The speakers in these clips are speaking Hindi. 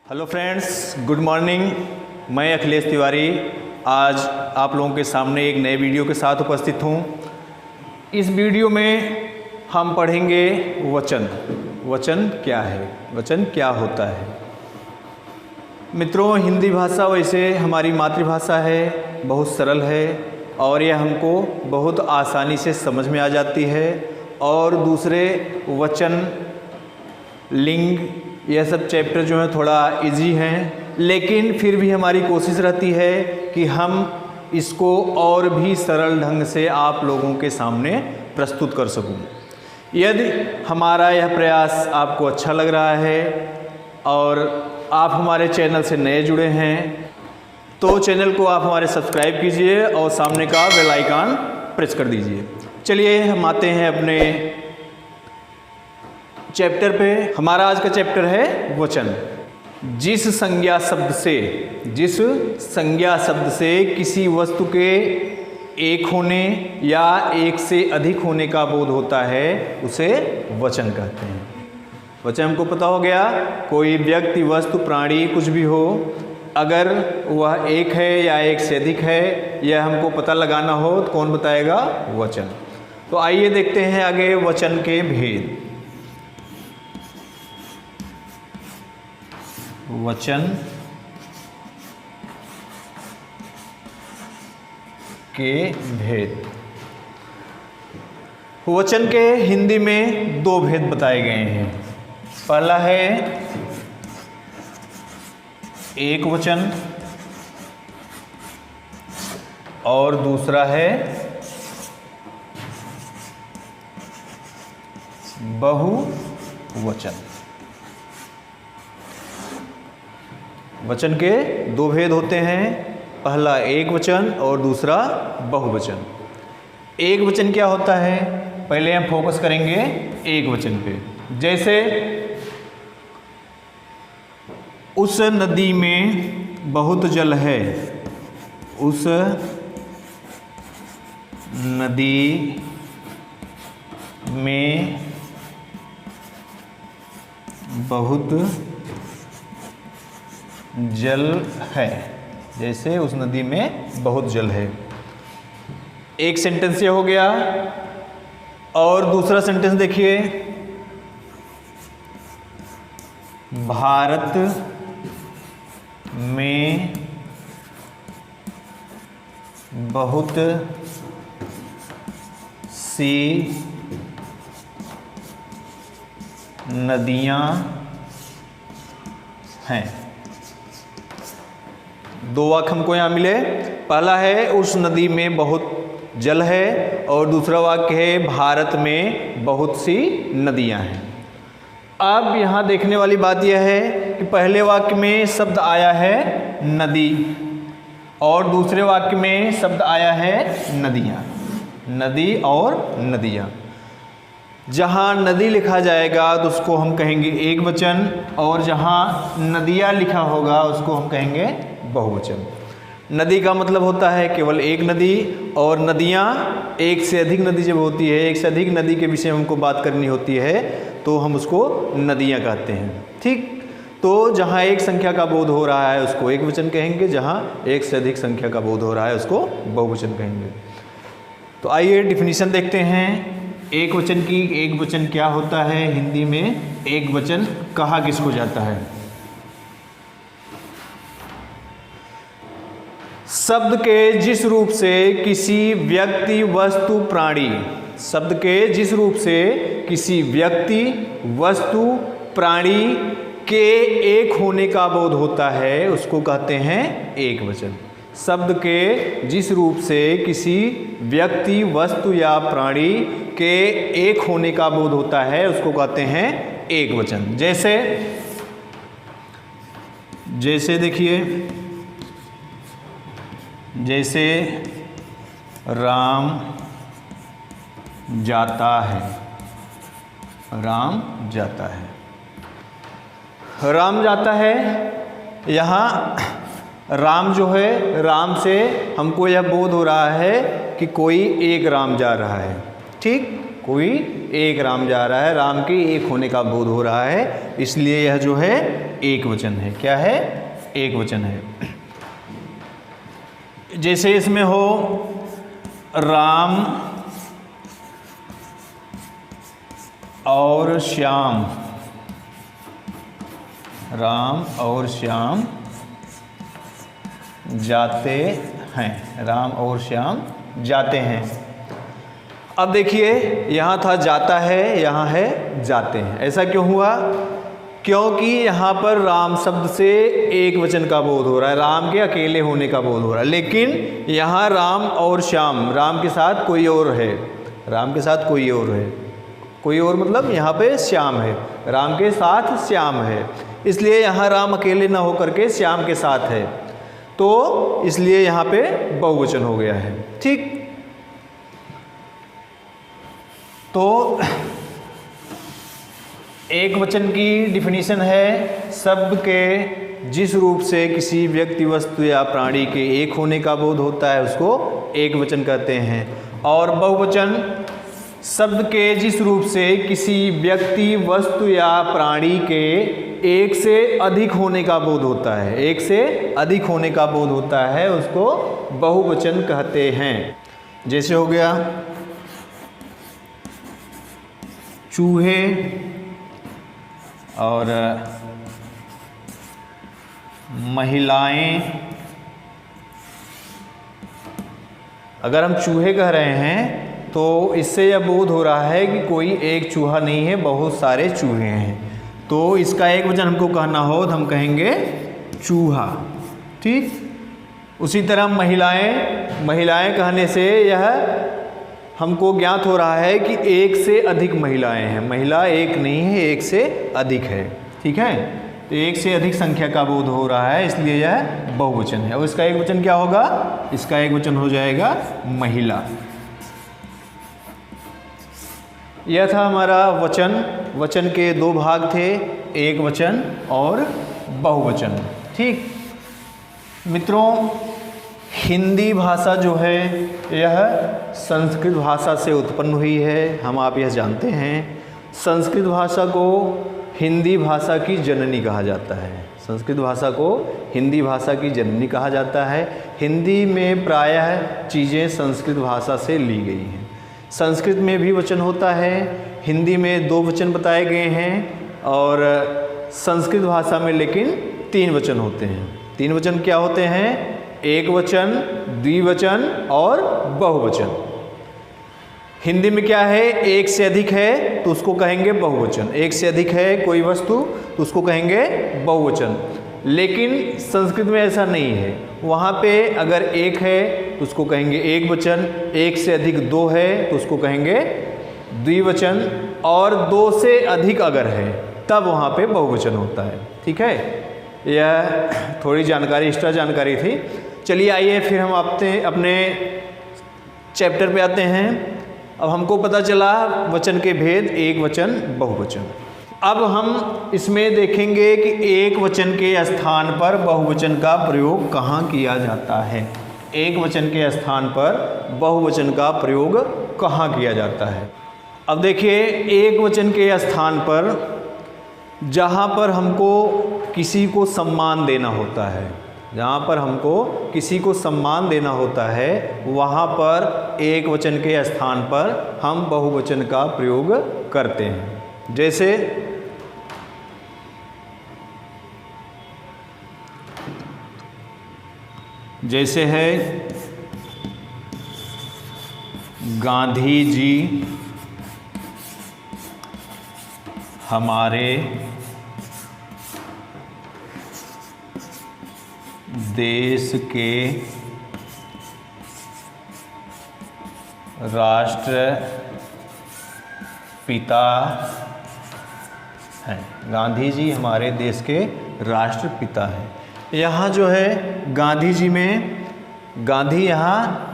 Hello friends, good morning. मैं अखिलेश तिवारी आज आप लोगों के सामने एक नए वीडियो के साथ उपस्थित हूँ। इस वीडियो में हम पढ़ेंगे वचन। वचन क्या है, वचन क्या होता है। मित्रों, हिंदी भाषा वैसे हमारी मातृभाषा है, बहुत सरल है और यह हमको बहुत आसानी से समझ में आ जाती है। और दूसरे वचन, लिंग, यह सब चैप्टर जो है थोड़ा इजी हैं, लेकिन फिर भी हमारी कोशिश रहती है कि हम इसको और भी सरल ढंग से आप लोगों के सामने प्रस्तुत कर सकूं। यदि हमारा यह प्रयास आपको अच्छा लग रहा है और आप हमारे चैनल से नए जुड़े हैं तो चैनल को आप हमारे सब्सक्राइब कीजिए और सामने का बेल आइकन प्रेस कर दीजिए। चलिए हम आते हैं अपने चैप्टर पे। हमारा आज का चैप्टर है वचन। जिस संज्ञा शब्द से किसी वस्तु के एक होने या एक से अधिक होने का बोध होता है उसे वचन कहते हैं। वचन हमको पता हो गया, कोई व्यक्ति, वस्तु, प्राणी कुछ भी हो, अगर वह एक है या एक से अधिक है, यह हमको पता लगाना हो तो कौन बताएगा? वचन। तो आइए देखते हैं आगे वचन के भेद। वचन के भेद। वचन के हिंदी में दो भेद बताए गए हैं। पहला है एक वचन और दूसरा है बहुवचन। वचन के दो भेद होते हैं, पहला एक वचन और दूसरा बहुवचन। एक वचन क्या होता है, पहले हम फोकस करेंगे एक वचन पे। जैसे उस नदी में बहुत जल है, उस नदी में बहुत जल है। जैसे उस नदी में बहुत जल है, एक सेंटेंस ये हो गया। और दूसरा सेंटेंस देखिए, भारत में बहुत सी नदियां हैं। दो वाक्य हमको यहाँ मिले। पहला है उस नदी में बहुत जल है और दूसरा वाक्य है भारत में बहुत सी नदियाँ हैं। अब यहाँ देखने वाली बात यह है कि पहले वाक्य में शब्द आया है नदी और दूसरे वाक्य में शब्द आया है नदियाँ। नदी और नदियाँ। जहाँ नदी लिखा जाएगा तो उसको हम कहेंगे एक वचन और जहाँ नदियाँ लिखा होगा उसको हम कहेंगे बहुवचन। नदी का मतलब होता है केवल एक नदी, और नदियाँ एक से अधिक नदी जब होती है, एक से अधिक नदी के विषय में हमको बात करनी होती है तो हम उसको नदियाँ कहते हैं। ठीक, तो जहाँ एक संख्या का बोध हो रहा है उसको एक वचन कहेंगे, जहाँ एक से अधिक संख्या का बोध हो रहा है उसको बहुवचन कहेंगे। तो आइए डिफिनीशन देखते हैं एक वचन की। एक वचन क्या होता है हिंदी में, एक वचन कहा किसको जाता है? शब्द के जिस रूप से किसी व्यक्ति, वस्तु, प्राणी, शब्द के जिस रूप से किसी व्यक्ति, वस्तु, प्राणी के एक होने का बोध होता है उसको कहते हैं एक वचन। शब्द के जिस रूप से किसी व्यक्ति, वस्तु या प्राणी के एक होने का बोध होता है उसको कहते हैं एक वचन। जैसे देखिए, जैसे राम जाता है, राम जाता है, राम जाता है। यहाँ राम जो है, राम से हमको यह बोध हो रहा है कि कोई एक राम जा रहा है। ठीक, कोई एक राम जा रहा है, राम के एक होने का बोध हो रहा है, इसलिए यह जो है एक वचन है। क्या है? एक वचन है। जैसे इसमें हो राम और श्याम, राम और श्याम जाते हैं, राम और श्याम जाते हैं। अब देखिए यहाँ था जाता है, यहाँ है जाते हैं। ऐसा क्यों हुआ? क्योंकि यहाँ पर राम शब्द से एक वचन का बोध हो रहा है, राम के अकेले होने का बोध हो रहा है। लेकिन यहाँ राम और श्याम, राम के साथ कोई और है, राम के साथ कोई और है, कोई और मतलब यहाँ पे श्याम है, राम के साथ श्याम है, इसलिए यहाँ राम अकेले ना होकर के श्याम के साथ है, तो इसलिए यहाँ पे बहुवचन हो गया है। ठीक, तो एक वचन की डिफिनीशन है शब्द के जिस रूप से किसी व्यक्ति, वस्तु या प्राणी के एक होने का बोध होता है उसको एक वचन कहते हैं। और बहुवचन शब्द के जिस रूप से किसी व्यक्ति, वस्तु या प्राणी के एक से अधिक होने का बोध होता है, एक से अधिक होने का बोध होता है, उसको बहुवचन कहते हैं। जैसे हो गया चूहे और महिलाएं। अगर हम चूहे कह रहे हैं तो इससे यह बोध हो रहा है कि कोई एक चूहा नहीं है, बहुत सारे चूहे हैं, तो इसका एक वचन हमको कहना हो तो हम कहेंगे चूहा। ठीक, उसी तरह महिलाएं, महिलाएं कहने से यह हमको ज्ञात हो रहा है कि एक से अधिक महिलाएं हैं, महिला एक नहीं है, एक से अधिक है। ठीक है, तो एक से अधिक संख्या का बोध हो रहा है, इसलिए यह बहुवचन है। और इसका एक वचन क्या होगा? इसका एक वचन हो जाएगा महिला। यह था हमारा वचन। वचन के दो भाग थे, एक वचन और बहुवचन। ठीक मित्रों, हिंदी भाषा जो है यह संस्कृत भाषा से उत्पन्न हुई है, हम आप यह जानते हैं। संस्कृत भाषा को हिंदी भाषा की जननी कहा जाता है, संस्कृत भाषा को हिंदी भाषा की जननी कहा जाता है। हिंदी में प्रायः चीज़ें संस्कृत भाषा से ली गई हैं। संस्कृत में भी वचन होता है, हिंदी में दो वचन बताए गए हैं, और संस्कृत भाषा में लेकिन तीन वचन होते हैं। तीन वचन क्या होते हैं? एक वचन, द्विवचन और बहुवचन। हिंदी में क्या है? एक से अधिक है तो उसको कहेंगे बहुवचन, एक से अधिक है कोई वस्तु तो उसको कहेंगे बहुवचन। लेकिन संस्कृत में ऐसा नहीं है, वहाँ पे अगर एक है तो उसको कहेंगे एक वचन, एक से अधिक दो है तो उसको कहेंगे द्विवचन, और दो से अधिक अगर है तब वहाँ पे बहुवचन होता है। ठीक है, यह थोड़ी जानकारी, एक्स्ट्रा जानकारी थी। चलिए आइए फिर हम अपने चैप्टर पे आते हैं। अब हमको पता चला वचन के भेद, एक वचन, बहुवचन। अब हम इसमें देखेंगे कि एक वचन के स्थान पर बहुवचन का प्रयोग कहाँ किया जाता है। एक वचन के स्थान पर बहुवचन का प्रयोग कहाँ किया जाता है। अब देखिए, एक वचन के स्थान पर जहाँ पर हमको किसी को सम्मान देना होता है, जहाँ पर हमको किसी को सम्मान देना होता है, वहाँ पर एक वचन के स्थान पर हम बहुवचन का प्रयोग करते हैं। जैसे है गांधी जी हमारे देश के राष्ट्रपिता हैं। गांधी जी हमारे देश के राष्ट्रपिता हैं। यहाँ जो है गांधी जी में, गांधी यहाँ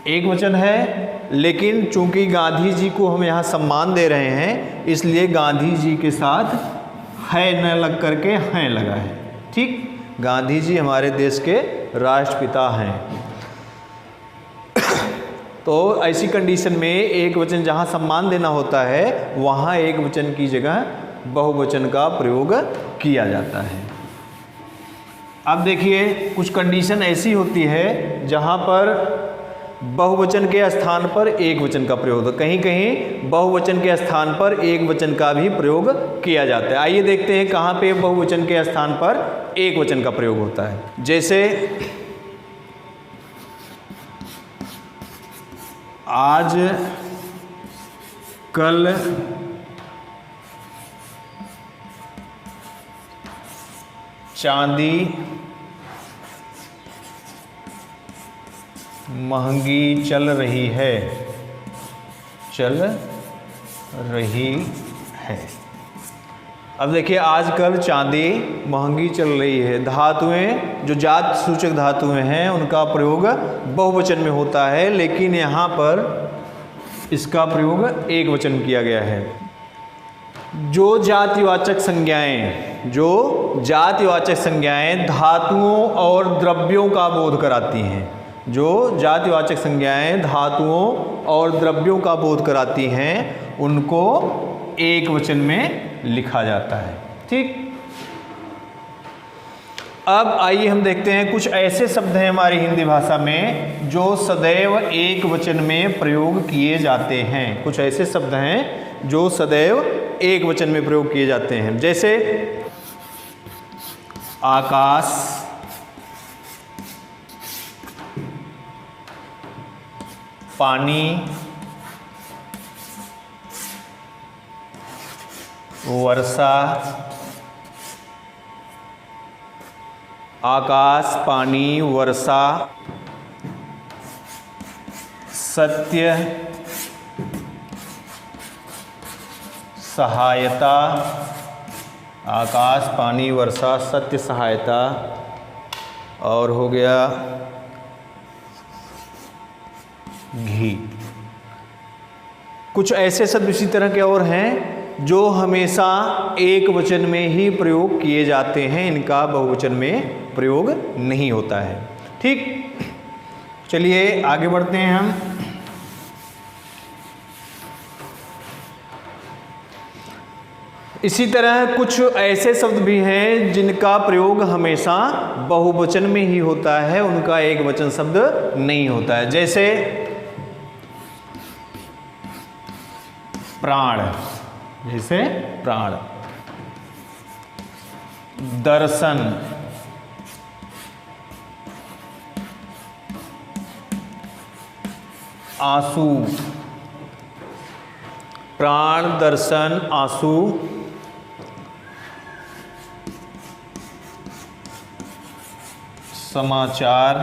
एक वचन है, लेकिन चूंकि गांधी जी को हम यहाँ सम्मान दे रहे हैं, इसलिए गांधी जी के साथ है न लग करके हैं लगा है। ठीक, गांधी जी हमारे देश के राष्ट्रपिता हैं। तो ऐसी कंडीशन में एक वचन जहाँ सम्मान देना होता है वहाँ एक वचन की जगह बहुवचन का प्रयोग किया जाता है। अब देखिए कुछ कंडीशन ऐसी होती है जहाँ पर बहुवचन के स्थान पर एक वचन का प्रयोग होता है, कहीं कहीं बहुवचन के स्थान पर एक वचन का भी प्रयोग किया जाता है। आइए देखते हैं कहाँ पे बहुवचन के स्थान पर एक वचन का प्रयोग होता है। जैसे आज, कल, चांदी महंगी चल रही है, चल रही है। अब देखिए आजकल चांदी महंगी चल रही है। धातुएं जो जात सूचक धातुएं हैं उनका प्रयोग बहुवचन में होता है, लेकिन यहाँ पर इसका प्रयोग एक वचन किया गया है। जो जातिवाचक संज्ञाएं धातुओं और द्रव्यों का बोध कराती हैं, जो जातिवाचक संज्ञाएं धातुओं और द्रव्यों का बोध कराती हैं उनको एक वचन में लिखा जाता है। ठीक, अब आइए हम देखते हैं कुछ ऐसे शब्द हैं हमारी हिंदी भाषा में जो सदैव एक वचन में प्रयोग किए जाते हैं। कुछ ऐसे शब्द हैं जो सदैव एक वचन में प्रयोग किए जाते हैं, जैसे आकाश, पानी, वर्षा। आकाश, पानी, वर्षा, सत्य, सहायता। आकाश, पानी, वर्षा, सत्य, सहायता। और हो गया घी। कुछ ऐसे शब्द इसी तरह के और हैं जो हमेशा एक वचन में ही प्रयोग किए जाते हैं, इनका बहुवचन में प्रयोग नहीं होता है। ठीक, चलिए आगे बढ़ते हैं हम। इसी तरह कुछ ऐसे शब्द भी हैं जिनका प्रयोग हमेशा बहुवचन में ही होता है, उनका एक वचन शब्द नहीं होता है। जैसे प्राण, जैसे प्राण, दर्शन, आंसू। प्राण, दर्शन, आंसू, समाचार,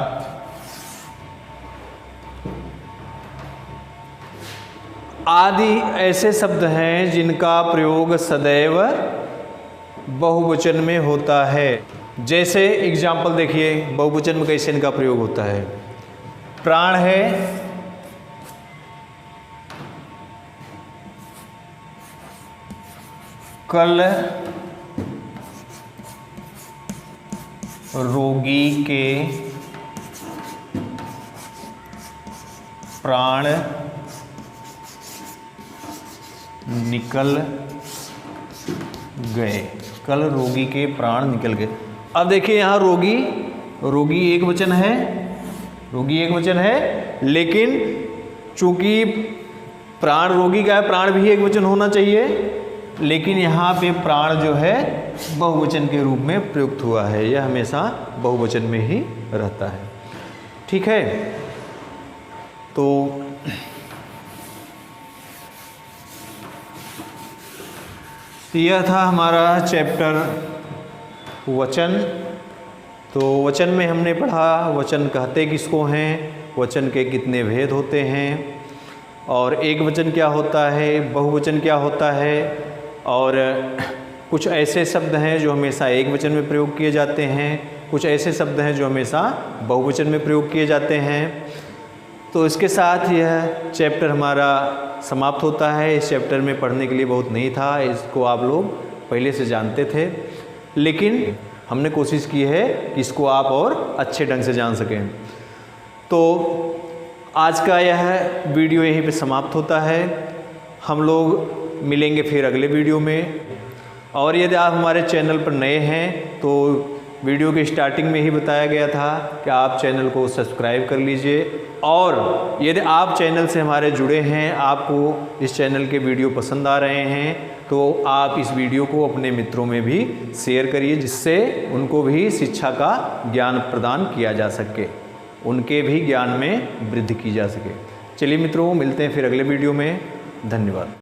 आदि ऐसे शब्द हैं जिनका प्रयोग सदैव बहुवचन में होता है। जैसे एग्जाम्पल देखिए बहुवचन में कैसे इनका प्रयोग होता है। प्राण है, कल रोगी के प्राण निकल गए। कल रोगी के प्राण निकल गए। अब देखिए यहाँ रोगी, रोगी एक वचन है, रोगी एक वचन है, लेकिन चूंकि प्राण रोगी का है, प्राण भी एक वचन होना चाहिए, लेकिन यहाँ पे प्राण जो है बहुवचन के रूप में प्रयुक्त हुआ है। यह हमेशा बहुवचन में ही रहता है। ठीक है, तो यह था हमारा चैप्टर वचन। तो वचन में हमने पढ़ा वचन कहते किसको हैं, वचन के कितने भेद होते हैं, और एक वचन क्या होता है, बहुवचन क्या होता है, और कुछ ऐसे शब्द हैं जो हमेशा एक वचन में प्रयोग किए जाते हैं, कुछ ऐसे शब्द हैं जो हमेशा बहुवचन में प्रयोग किए जाते हैं। तो इसके साथ यह चैप्टर हमारा समाप्त होता है। इस चैप्टर में पढ़ने के लिए बहुत नहीं था, इसको आप लोग पहले से जानते थे, लेकिन हमने कोशिश की है कि इसको आप और अच्छे ढंग से जान सकें। तो आज का यह वीडियो यहीं पे समाप्त होता है। हम लोग मिलेंगे फिर अगले वीडियो में। और यदि आप हमारे चैनल पर नए हैं तो वीडियो के स्टार्टिंग में ही बताया गया था कि आप चैनल को सब्सक्राइब कर लीजिए। और यदि आप चैनल से हमारे जुड़े हैं, आपको इस चैनल के वीडियो पसंद आ रहे हैं, तो आप इस वीडियो को अपने मित्रों में भी शेयर करिए, जिससे उनको भी शिक्षा का ज्ञान प्रदान किया जा सके, उनके भी ज्ञान में वृद्धि की जा सके। चलिए मित्रों, मिलते हैं फिर अगले वीडियो में। धन्यवाद।